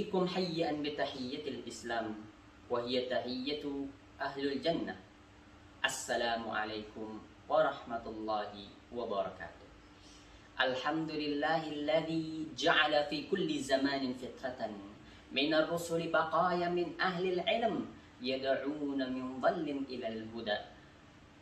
أحييكم حيا بتحية الإسلام وهي تحية أهل الجنة. السلام عليكم ورحمة الله وبركاته. الحمد لله الذي جعل في كل زمان فترة من الرسل بقايا من أهل العلم يدعون من ظل إلى الهدى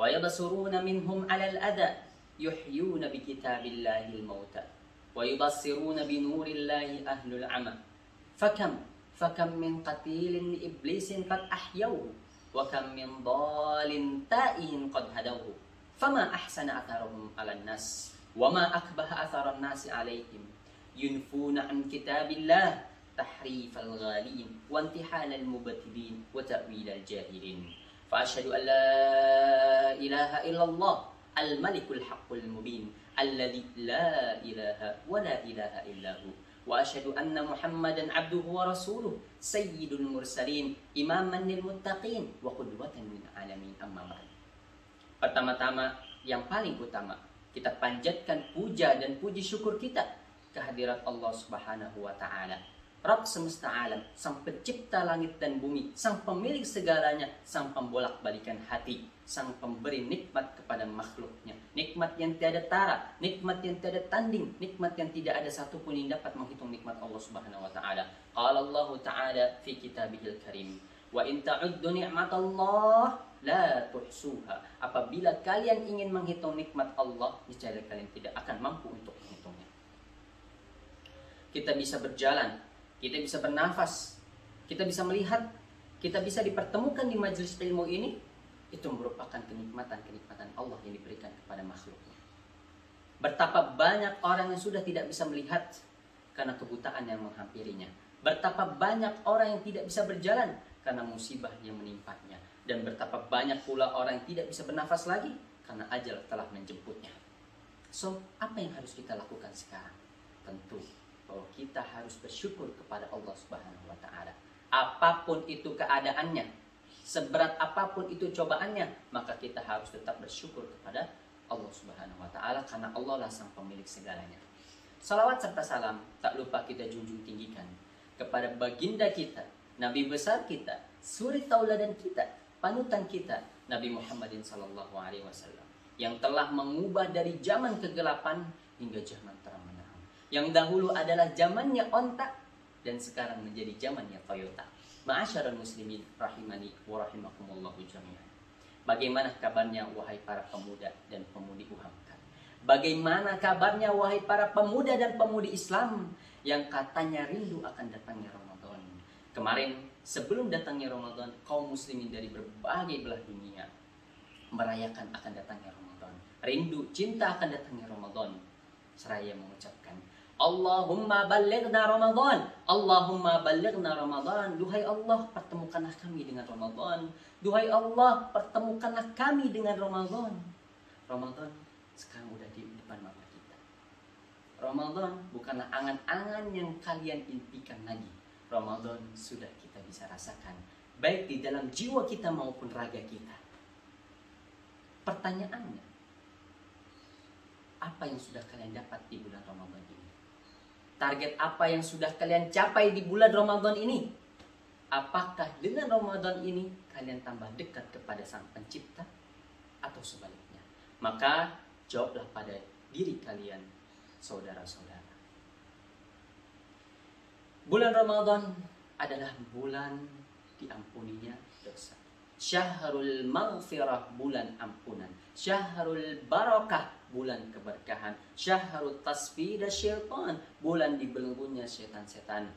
ويبصرون منهم على الأذى يحيون بكتاب الله الموتى ويبصرون بنور الله أهل العمى. فكم من قتيل لإبليس قد أحيوه وكم من ضال تائه قد هدوه. فما أحسن أثرهم على الناس وما أكبه أثر الناس عليهم. ينفون عن كتاب الله تحريف الغالين وانتحال المبتلين وتأويل الجاهلين. فأشهد أن لا إله إلا الله الملك الحق المبين الذي لا إله ولا إله إلا هو. وأشهد أن محمدا عبده ورسوله سيد المرسلين إماما للمتقين وقدوة للعالمين. أما بعد. Pertama-tama, yang paling utama, kita panjatkan puja dan puji syukur kita kehadirat Allah Subhanahu wa Ta'ala, Rabb semesta alam, sang pencipta langit dan bumi, sang pemilik segalanya, sang pembolak-balikan hati, sang pemberi nikmat kepada makhluknya, nikmat yang tiada tara, nikmat yang tiada tanding, nikmat yang tidak ada satupun yang dapat menghitung nikmat Allah Subhanahu wa Ta'ala. Qala Allah Ta'ala fi kitabihil karim, wa in ta'uddu ni'matallah la tuhsuha. Apabila kalian ingin menghitung nikmat Allah, niscaya kalian tidak akan mampu untuk menghitungnya. Kita bisa berjalan, kita bisa bernafas, kita bisa melihat, kita bisa dipertemukan di majelis ilmu ini. Itu merupakan kenikmatan-kenikmatan Allah yang diberikan kepada makhluknya. Betapa banyak orang yang sudah tidak bisa melihat karena kebutaan yang menghampirinya. Betapa banyak orang yang tidak bisa berjalan karena musibah yang menimpanya. Dan betapa banyak pula orang yang tidak bisa bernafas lagi karena ajal telah menjemputnya. So, apa yang harus kita lakukan sekarang? Tentu bahwa kita harus bersyukur kepada Allah Subhanahu wa Ta'ala. Apapun itu keadaannya, seberat apapun itu cobaannya, maka kita harus tetap bersyukur kepada Allah Subhanahu wa Ta'ala karena Allah lah sang pemilik segalanya. Salawat serta salam tak lupa kita junjung tinggikan kepada baginda kita, Nabi besar kita, suri tauladan kita, panutan kita, Nabi Muhammadin sallallahu alaihi wasallam, yang telah mengubah dari zaman kegelapan hingga zaman terang benderang. Yang dahulu adalah zamannya onta dan sekarang menjadi zamannya Toyota. Ma'asyiral muslimin rahimani wa rahimakumullahu jami'an. Bagaimana kabarnya wahai para pemuda dan pemudi UHAMKA? Bagaimana kabarnya wahai para pemuda dan pemudi Islam yang katanya rindu akan datangnya Ramadan? Kemarin sebelum datangnya Ramadan, kaum muslimin dari berbagai belah dunia merayakan akan datangnya Ramadan. Rindu, cinta akan datangnya Ramadan. Seraya mengucapkan, Allahumma balighna Ramadan, Allahumma balighna Ramadan. Duhai Allah, pertemukanlah kami dengan Ramadan. Duhai Allah, pertemukanlah kami dengan Ramadan. Ramadan sekarang udah di depan mata kita. Ramadan bukanlah angan-angan yang kalian impikan lagi. Ramadan sudah kita bisa rasakan, baik di dalam jiwa kita maupun raga kita. Pertanyaannya, apa yang sudah kalian dapat di bulan Ramadan ini? Target apa yang sudah kalian capai di bulan Ramadan ini? Apakah dengan Ramadan ini kalian tambah dekat kepada Sang Pencipta atau sebaliknya? Maka jawablah pada diri kalian, saudara-saudara. Bulan Ramadan adalah bulan diampuninya dosa. Syahrul maghfirah, bulan ampunan. Syahrul barakah, bulan keberkahan. Syahrul tasfida syaitan, bulan dibelenggunya setan-setan.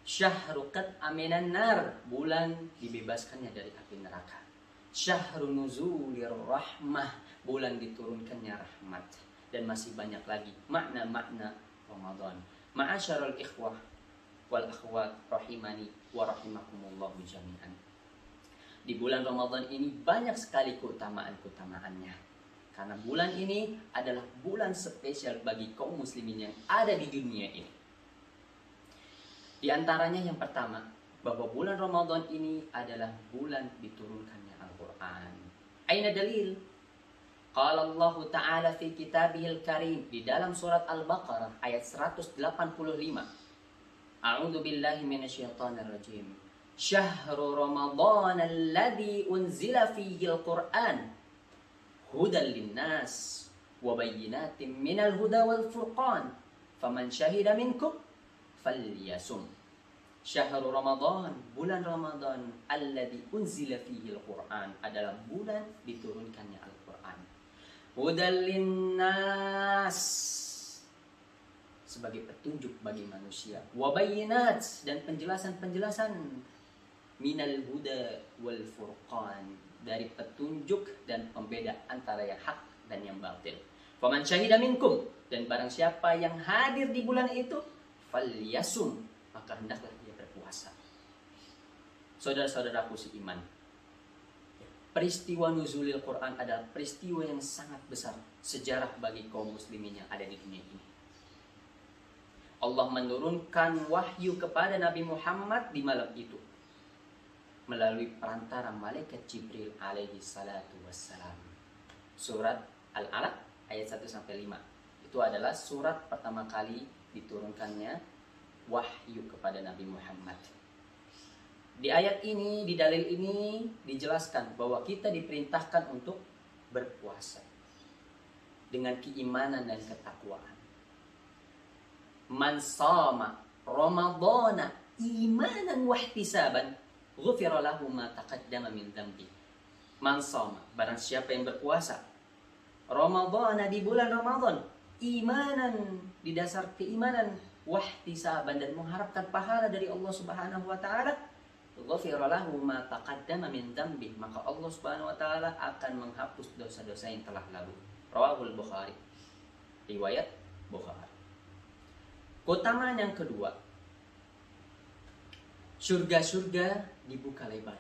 Syahrul qad aminan nar, bulan dibebaskannya dari api neraka. Syahrul nuzulir rahmah, bulan diturunkannya rahmat. Dan masih banyak lagi makna-makna Ramadan. Ma'asyarul ikhwah wal akhwat rahimani wa rahimakumullahu jami'an. Di bulan Ramadan ini banyak sekali keutamaan-keutamaannya. Karena bulan ini adalah bulan spesial bagi kaum muslimin yang ada di dunia ini. Di antaranya yang pertama, bahwa bulan Ramadan ini adalah bulan diturunkannya Al-Quran. Aina dalil? Qala Allah Ta'ala fi kitabihil karim, di dalam surat Al-Baqarah ayat 185. A'udzu billahi minasyaitonir rajim. Syahrul Ramadan alladzi unzila fihi al-Qur'an hudan linnas wa bayyinatin minal huda wal furqan faman syahida minkum falyasum. Syahrul Ramadan, bulan Ramadan alladzi unzila fihi al-Qur'an adalah bulan diturunkannya Al-Qur'an. Hudan linnas, sebagai petunjuk bagi manusia, wabayinat, dan penjelasan-penjelasan, minal huda wal furqan, dari petunjuk dan pembeda antara yang hak dan yang batil. Faman syahida minkum, dan barang siapa yang hadir di bulan itu, falyasum, maka hendaklah dia berpuasa. Saudara-saudaraku seiman, peristiwa nuzulil Quran adalah peristiwa yang sangat besar sejarah bagi kaum muslimin yang ada di dunia ini. Allah menurunkan wahyu kepada Nabi Muhammad di malam itu melalui perantara malaikat Jibril alaihi salatu wassalam. Surat Al-Alaq ayat 1-5. Itu adalah surat pertama kali diturunkannya wahyu kepada Nabi Muhammad. Di ayat ini, di dalil ini dijelaskan bahwa kita diperintahkan untuk berpuasa dengan keimanan dan ketakwaan. Man shama Ramadhana imanan wahtisaban ghufira lahu ma taqaddama min dzambi. Man shama, barang siapa yang berpuasa Ramadhana, di bulan Ramadan, imanan, di dasar keimanan, wahtisaban, dan mengharapkan pahala dari Allah Subhanahu wa taala, ghufira lahu ma taqaddama min dzambi, maka Allah Subhanahu wa taala akan menghapus dosa-dosa yang telah lalu. Rawahul Bukhari, riwayat Bukhari. Keutamaan yang kedua, surga-surga dibuka lebar,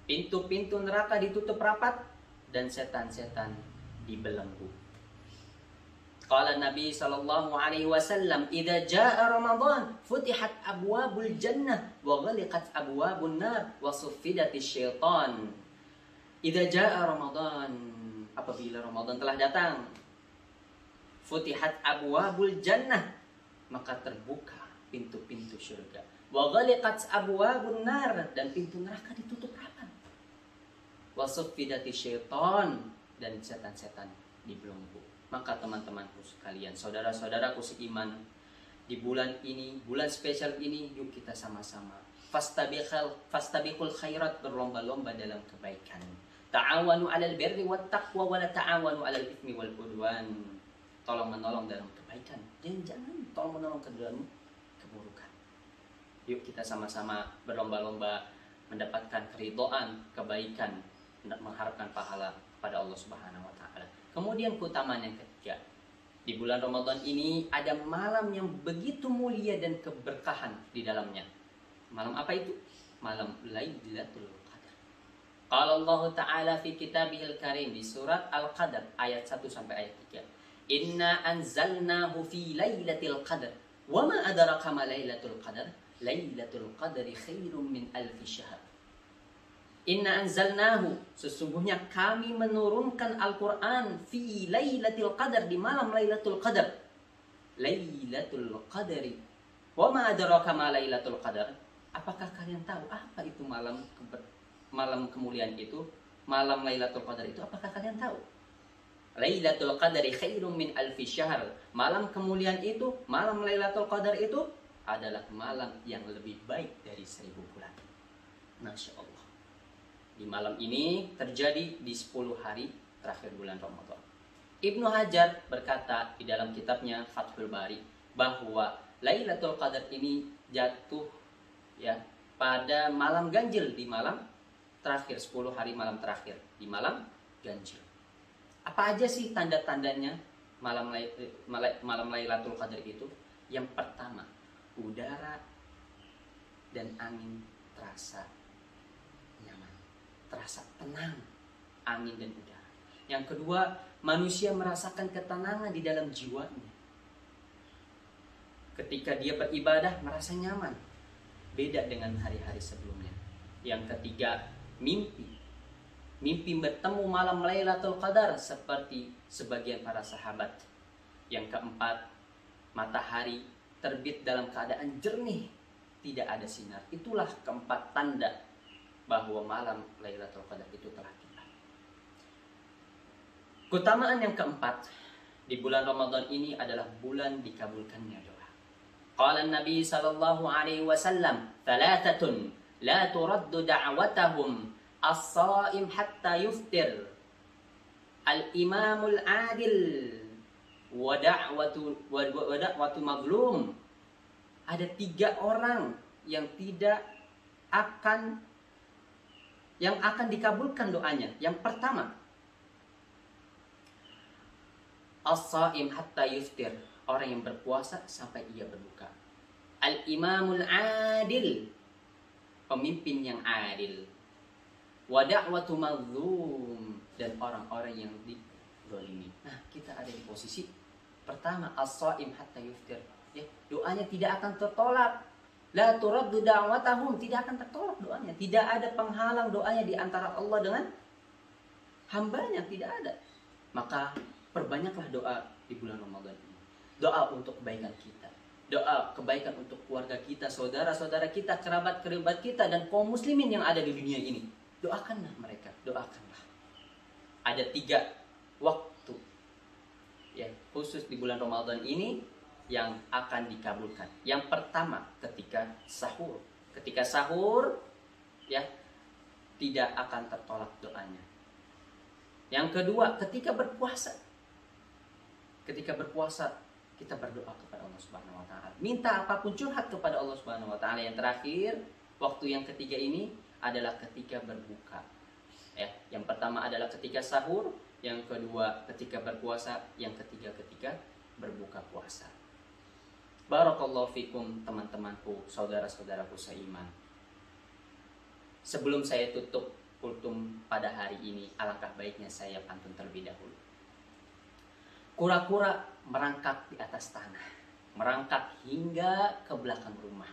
pintu-pintu neraka ditutup rapat, dan setan-setan dibelenggu. Qala Nabi sallallahu alaihi wasallam, "Idza jaa Ramadan, futihat abwabul jannah wa ghaliqat abwabun nar wa suffidatis syaitan." Idza jaa Ramadan, apabila Ramadan telah datang, futihat abwabul jannah, maka terbuka pintu-pintu surga. Wa ghaliqat abwabun nar, dan pintu neraka ditutup rapat. Wa suffidati syaitan, dan setan-setan dibelenggu. Maka teman-temanku sekalian, saudara-saudaraku seiman, di bulan ini, bulan spesial ini, yuk kita sama-sama fastabiqul khairat, berlomba-lomba dalam kebaikan. Ta'awanu 'alal birri wat taqwa wa la ta'awanu 'alal itsmi wal 'udwan. Tolong menolong dalam kebaikan, dan jangan tolong menolong ke dalam keburukan. Yuk kita sama-sama berlomba-lomba mendapatkan keridhaan, kebaikan, mengharapkan pahala kepada Allah Subhanahu wa taala. Kemudian keutamaan yang ketiga, di bulan Ramadan ini ada malam yang begitu mulia dan keberkahan di dalamnya. Malam apa itu? Malam Lailatul Qadar. Qala Allah Ta'ala fi kitabihil karim, di surat Al-Qadar ayat 1 sampai ayat 3. Inna anzalnahu fi lailatul qadar. Wa ma adraka ma lailatul qadar? Lailatul qadri khairum min alfi syahr. Inna anzalnahu, sesungguhnya kami menurunkan Al-Quran fi lailatul qadar, di malam Lailatul Qadar. Lailatul Qadri. Wa ma adraka ma lailatul qadar? Apakah kalian tahu apa itu malam kemuliaan itu? Malam Lailatul Qadar itu apakah kalian tahu? Lailatul Qadri khairum min alfi syahr. Malam kemuliaan itu, malam Lailatul Qadar itu adalah malam yang lebih baik dari 1000 bulan. Masya Allah. Di malam ini terjadi di 10 hari terakhir bulan Ramadan. Ibnu Hajar berkata di dalam kitabnya Fathul Bari bahwa Lailatul Qadar ini jatuh ya pada malam ganjil, di malam terakhir, 10 hari malam terakhir, di malam ganjil. Apa aja sih tanda-tandanya malam Lailatul Qadar itu? Yang pertama, udara dan angin terasa nyaman, terasa tenang, angin dan udara. Yang kedua, manusia merasakan ketenangan di dalam jiwanya. Ketika dia beribadah merasa nyaman, beda dengan hari-hari sebelumnya. Yang ketiga, mimpi bertemu malam Lailatul Qadar seperti sebagian para sahabat. Yang keempat, matahari terbit dalam keadaan jernih, tidak ada sinar. Itulah keempat tanda bahwa malam Lailatul Qadar itu telah tiba. Keutamaan yang keempat di bulan Ramadan ini adalah bulan dikabulkannya doa. Qala Nabi sallallahu alaihi wasallam, "Thalathatun la turaddu da'watahum as-sha'im hatta yuftir, al-imamul adil wa da'watu mazlum." Ada 3 orang yang akan dikabulkan doanya. Yang pertama, as-sha'im hatta yuftir, orang yang berpuasa sampai ia berbuka. Al-imamul adil, pemimpin yang adil. Wa da'watu mazlum, dan orang-orang yang dizalimi. Nah, kita ada di posisi pertama, as-sha'im hatta yuftir. Ya, doanya tidak akan tertolak. La turaddu da'watahum, tidak akan tertolak doanya. Tidak ada penghalang doanya di antara Allah dengan hambanya, tidak ada. Maka perbanyaklah doa di bulan Ramadan ini. Doa untuk kebaikan kita, doa kebaikan untuk keluarga kita, saudara-saudara kita, kerabat-kerabat kita, dan kaum muslimin yang ada di dunia ini. Doakanlah mereka, doakanlah. Ada 3 waktu ya khusus di bulan Ramadan ini yang akan dikabulkan. Yang pertama, ketika sahur. Ketika sahur ya tidak akan tertolak doanya. Yang kedua, ketika berpuasa. Ketika berpuasa kita berdoa kepada Allah Subhanahu wa taala. Minta apapun, curhat kepada Allah Subhanahu wa taala. Yang terakhir, waktu yang ketiga ini adalah ketika berbuka. Ya, yang pertama adalah ketika sahur, yang kedua ketika berpuasa, yang ketiga ketika berbuka puasa. Barakallahu fikum teman-temanku, saudara-saudaraku seiman. Sebelum saya tutup kultum pada hari ini, alangkah baiknya saya pantun terlebih dahulu. Kura-kura merangkak di atas tanah, merangkak hingga ke belakang rumah.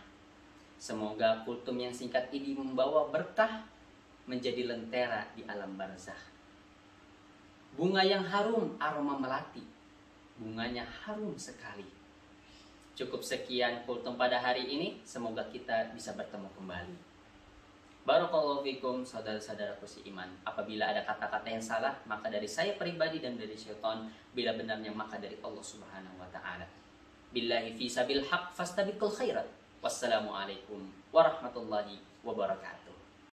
Semoga kultum yang singkat ini membawa berkah, menjadi lentera di alam barzakh. Bunga yang harum, aroma melati, bunganya harum sekali. Cukup sekian kultum pada hari ini, semoga kita bisa bertemu kembali. Barakallahu fikum saudara-saudaraku seiman. Apabila ada kata-kata yang salah, maka dari saya pribadi dan dari syaitan. Bila benarnya, maka dari Allah Subhanahu wa taala. Billahi fi sabil haq fastabiqul khairat. Wassalamualaikum warahmatullahi wabarakatuh.